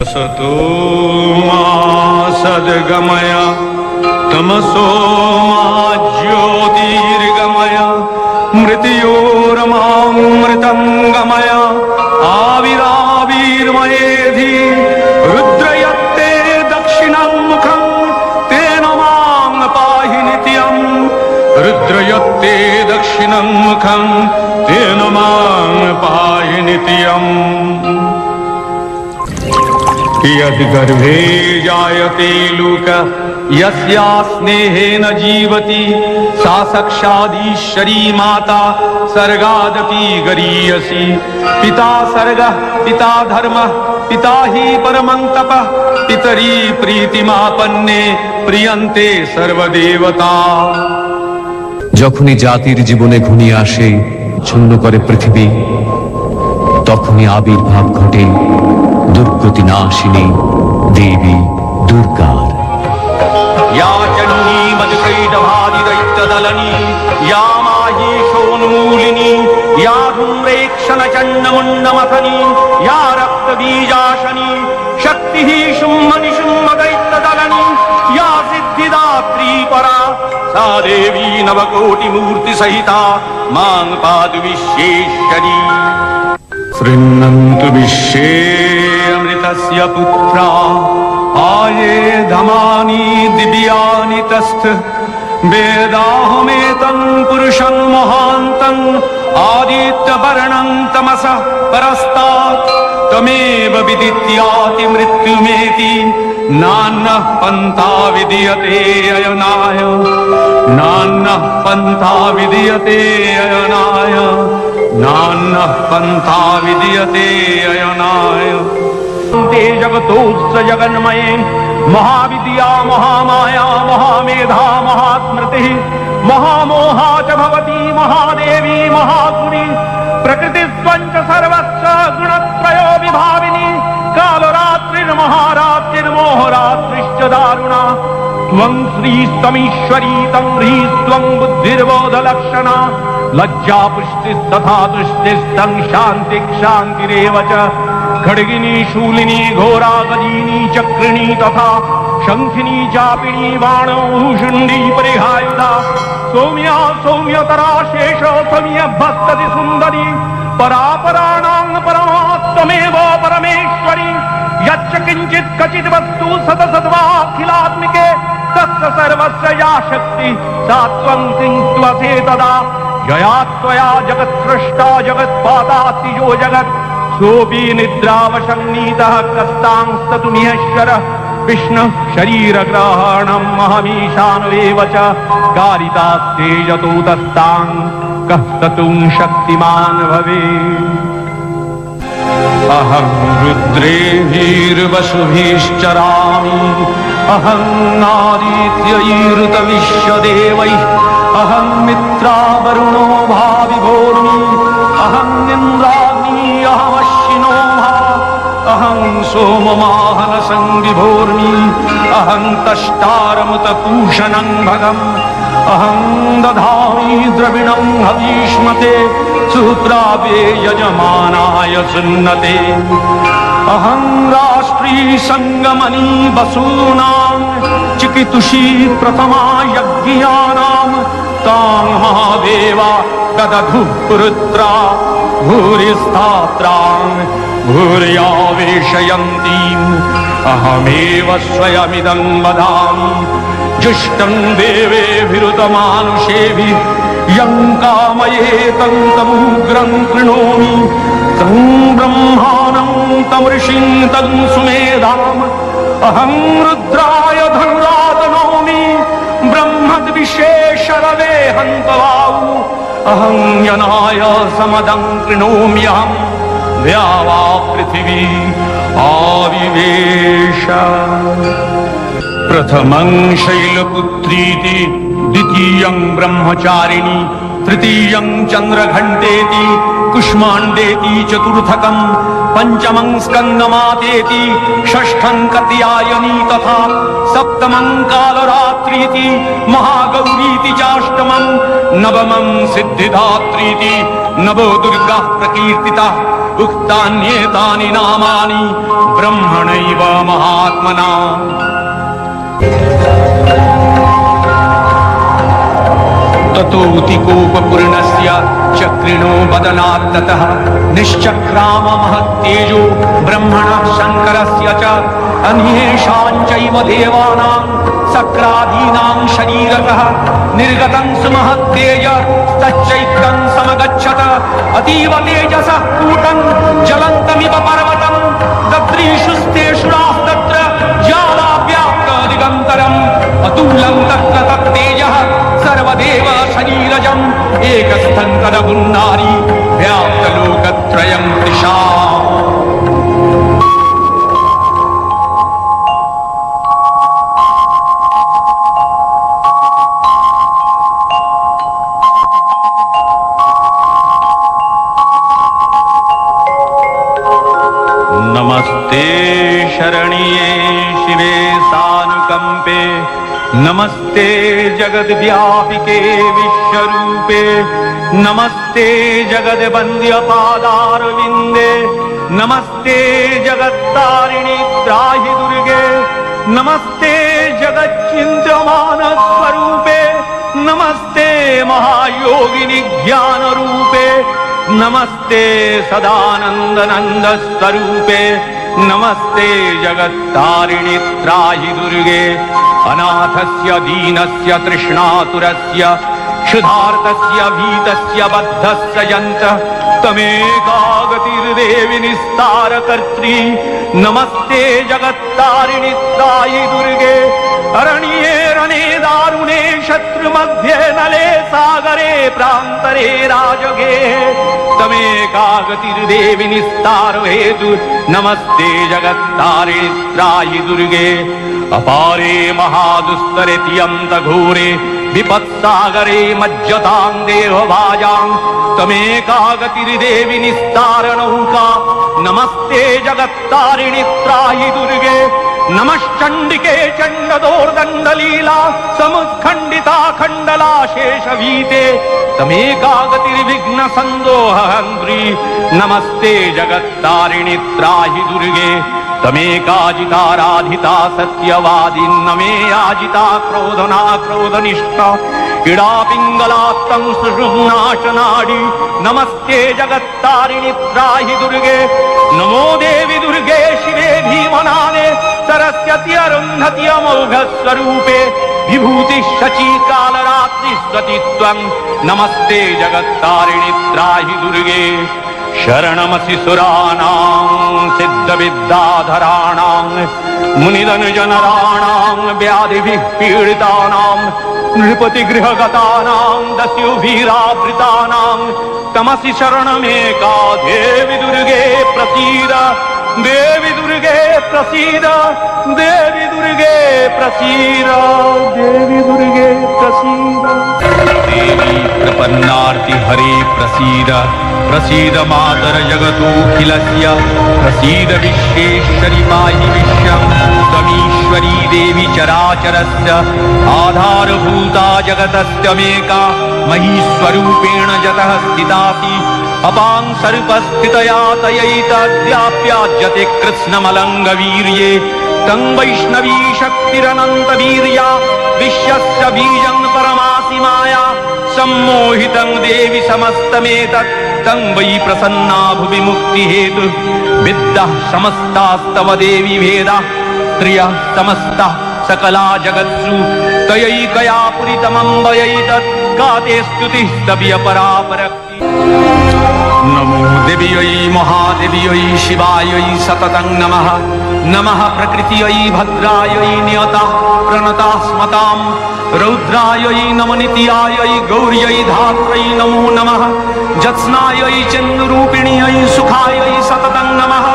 सतो मा सद्गमय तमसो मा ज्योतिर्गमय मृत्योरमामृतंगमय आविराविर्मयेधि रुद्रयत्ते दक्षिणं मुखं तेन मां पाहि नित्यं रुद्रयत्ते दक्षिणं मुखं तेन मां पाहि नित्यम् यद्गर्भे जायते लोकः यस्या स्नेहेन जीवति सा साक्षादीश्वरी माता सर्गादपि गरीयसी पिता सर्गः पिता धर्मः पिता हि परमं तपः पितरी प्रीतिमापन्ने प्रियन्ते सर्वदेवता। যখনই জাতির জীবনে ঘনিয়ে আসে ছন্ন করে পৃথিবী, তখনই আবির্ভাব ঘটে দুর্গতি নাশিনী দেবী দুর্গার। या चण्डी मधुकैटभादि दैत्यदलनी या माहीशोन्मूलिनी या धूम्रेक्षण चण्डमुण्डमथनी या रक्तबीजाशनी शक्तिः शुम्भनिशुम्भ दैत्यदलनी या सिद्धिदात्री परा सा देवी नवकोटिमूर्तिसहिता मां पातु विश्वेश्वरी। गृह्णन्तु विश्वे अमृतस्य पुत्रा आये धमानि दिव्यानि तस्थ वेदाहमेतं पुरुषं महान्तं आदित्यवर्णं तमसः परस्तात् तमेव विदित्याति मृत्युमेति नान्यः पन्था विद्यते अयनाय नान्यः पन्था विद्यते अयनाय नान्यः पन्था विद्यते अयनाय। ते जगतोऽस्य जगन्मये महाविद्या महामाया महामेधा महास्मृतिः महामोहा च भवती महादेवी महागुणी प्रकृतिस्त्वं च सर्वस्य गुणत्रयो विभाविनी कालरात्रिर्महारात्रिर्मोहरात्रिश्च दारुणा त्वं श्रीस्तमीश्वरी तं ह्रीस्त्वं बुद्धिर्बोधलक्षणा लज्जा पुष्टिस्तथा तुष्टिस्तं शान्तिरेव च खड्गिनी शूलिनी घोरा गजीनी चक्रिणी तथा शंखिनी चापिणी बाणभूषुण्डी परिहायुधा सौम्या सौम्यतरा शेष सौम्य भस्तति सुन्दरी परापराणां परमात्मेव परमेश्वरी यच्च किञ्चित् क्वचित् वस्तु सतसद्वाखिलात्मिके तस्य सर्वस्य या शक्ति सा त्वं किङ्त्वसे तदा यया त्वया जगत्सृष्टा जगत्पाता यो जगत् सोऽपि निद्रावशन्नीतः कस्तांस्ततुमिहेश्वरः विष्णुः शरीरग्रहणं महमीशानुरेव च कारितास्ते यतो तस्तां कः स्तुं शक्तिमान् भवेत्। अहं रुद्रेभिर्वसुभिश्चरामि अहं नादित्यैरुतविश्वदेवैः अहं मित्रावरुणो भाविभोर्मि अहं इन्द्राग्नि अहमश्विनो अहं सोममाहनसंविभोर्मि अहं तष्टारमुतपूषणं भगम् अहं दधामि द्रविणं हवीष्मते सूत्रावे यजमानाय सुन्नते अहं राष्ट्री संगमनी वसूनां चिकितुषी प्रथमा यज्ञानां तां महादेवा ददधु पुरुत्रा भूरिस्थात्रां भूर्यावेशयन्तीम् अहमेव स्वयमिदं वदामि जुष्टं देवेभिरुतमानुषेभिः यं कामयेतं तमुग्रं कृणोमि तं ब्रह्माणं तं ऋषिं तं सुमेधाम् अहं रुद्राय धनुरातनोमि ब्रह्मद्विशेषरवे हन्तवाऊ अहं यनाय समदं कृणोम्यहं द्यावा पृथिवी आविवेश। प्रथमं शैलपुत्रीति द्वितीयं ब्रह्मचारिणी तृतीयं चन्द्रघण्टेति कुष्माण्डेति चतुर्थकं पंचमं स्कन्दमातेति षष्ठं कत्यायनी तथा सप्तमं कालरात्रीति महागौरीति चाष्टमं नवमं सिद्धिदात्रीति नवो दुर्गा प्रकीर्तिता उक्तान्येतानि नामानि ब्रह्मणैव महात्मना। ततोऽतिकोपपूर्णस्य चक्रिणो वदनात्ततः निश्चक्राम महत्तेजो ब्रह्मणः शङ्करस्य च अन्येषां चैव देवानां सक्रादीनां शरीरतः निर्गतं सुमहत्तेज तच्चैत्रं समगच्छत अतीव तेजसः कूटं ज्वलन्तमिव पर्वतं दद्रीषुस्तेषुरास्तत्र ज्वालाव्याप्त दिगन्तरम् अतुलं तत्र तत्तेजः सर्वदेव शरीरजम् एकस्थं तदभुन्नारी व्याप्तलोकत्रयं दिशा। नमस्ते शरण्ये शिवे सानुकंपे नमस्ते जगद्व्यापिके विश्वरूपे नमस्ते जगद्वन्द्य पादारविन्दे नमस्ते जगत्तारिणि त्राहि दुर्गे नमस्ते जगच्चिन्त्यमान स्वरूपे नमस्ते महायोगिनि ज्ञान रूपे नमस्ते सदानंद नंद स्वरूपे नमस्ते जगत्तारिणि त्राहि दुर्गे अनाथस्य दीनस्य तृष्णातुरस्य क्षुधार्तस्य भीतस्य बद्धस्य यन्त्रः तमेकागतिर्देवि निस्तारकर्त्री नमस्ते जगत्तारिणि त्राहि दुर्गे अरण्ये रणे दारुणे शत्रुमध्ये नले सागरे प्रान्तरे राजगे तमेकागतिर्देवि निस्तार हेतु नमस्ते जगत्तारिणि त्राहि दुर्गे अपारे महादुस्तरे तियन्तघोरे विपत्सागरे मज्जतां देहभाजां तमेकागतिर्देवि निस्तारणौका नमस्ते जगत्तारिणि त्राहि दुर्गे नमश्चण्डिके चण्डदोर्दण्डलीला समुत्खण्डिता खण्डला शेषवीते तमेकागतिर्विघ्न सन्दोहहन्त्री नमस्ते जगत्तारिणि त्राहि दुर्गे तमेकाजिताराधिता सत्यवादी नमे याजिता क्रोधना क्रोधनिष्ठा इडा पिङ्गलात्तं सुषुम्नाशनाडी नमस्ते जगत्तारिणि त्राहि दुर्गे नमो देवि दुर्गे शिवे भीमनादे सरस्वती अरुन्धति अमोघ स्वरूपे विभूति शची कालरात्रि स्वतित्वं नमस्ते जगत्तारिणि त्राहि दुर्गे शरणमसि सुराणां सिद्धविद्याधराणां मुनिजनराणां व्याधिभिः पीडितानां नृपतिगृहगतानां दस्युभिरावृतानां तमसि शरणमेका देवि दुर्गे प्रसीद देवि दुर्गे प्रसीद देवि दुर्गे प्रसीद देवि दुर्गे प्रसीद देवी प्रपन्नार्ति हरे प्रसीद प्रसीद मातर जगतोऽखिलस्य प्रसीद विश्वेश्वरि पाहि विश्वं त्वमीश्वरी देवी चराचरस्य आधारभूता जगतस्त्यमेका महीस्वरूपेण जतः स्थितासि अपां सर्पस्थितया तयैतद्याप्याज्यते कृत्स्नमलङ्गवीर्ये तं वैष्णवी शक्तिरनन्तवीर्या विश्वस्य बीजं परमासि माया सम्मोहितं देवि समस्तमेतत् तं वै प्रसन्ना भुवि मुक्तिहेतुः विद्याः समस्तास्तव देवि भेदाः त्रियः समस्ताः सकला जगत्सु तयैकया पुरितमम्बयैतत् का ते स्तुतिः स्तव्यपरापरक्ति। नमो देव्यै महादेव्यै शिवायै सततं नमः नमः प्रकृत्यै भद्रायै नियता प्रणता स्मतां रौद्रायै नमनित्यायै गौर्यै धात्रै नमो नमः जत्स्नायै चन्द्ररूपिण्यै सुखायै सततं नमः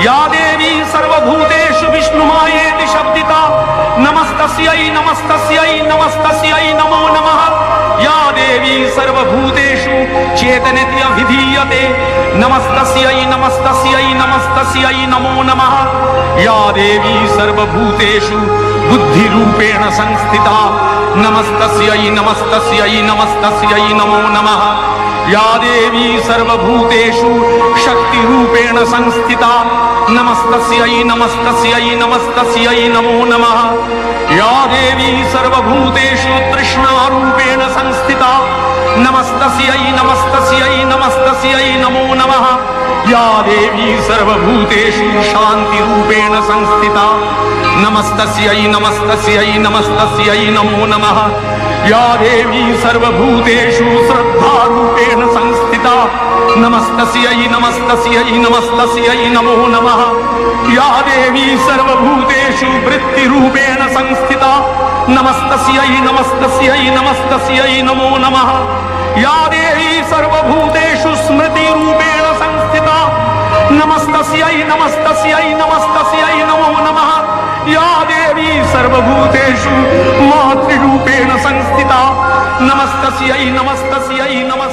या देवी सर्वभूतेषु विष्णुमायेति शब्दिता नमस्तस्यै नमस्तस्यै नमस्तस्यै नमो नमः या देवी सर्वभूतेषु चेतनेति अभिधीयते नमस्तस्यै नमस्तस्यै नमस्तस्यै नमो नमः या देवी सर्वभूतेषु बुद्धिरूपेण संस्थिता नमस्तस्यै नमस्तस्यै नमस्तस्यै नमो नमः या देवी सर्वभूतेषु शक्तिरूपेण संस्थिता नमस्तस्यै नमस्तस्यै नमस्तस्यै नमो नमः या देवी सर्वभूतेषु तृष्णारूपेण संस्थिता नमस्तस्यै नमस्तस्यै नमस्तस्यै नमो नमः या देवी सर्वभूतेषु शान्तिरूपेण संस्थिता नमस्तस्यै नमस्तस्यै नमस्तस्यै नमो नमः या देवी सर्वभूतेषु श्रद्धारूपेण संस्थिता नमस्तस्यै नमस्तस्यै नमस्तस्यै नमो नमः या देवी सर्वभूतेषु वृत्तिरूपेण संस्थिता नमस्तस्यै नमस्तस्यै नमस्तस्यै नमो नमः या देवी सर्वभूतेषु स्मृतिरूपेण संस्थिता नमस्तस्यै नमस्तस्यै नमस्तस्यै नमो नमः या देवी सर्वभूतेषु मातृरूपेण संस्थिता नमस्तस्यै नमस्तस्यै नमस्तस्यै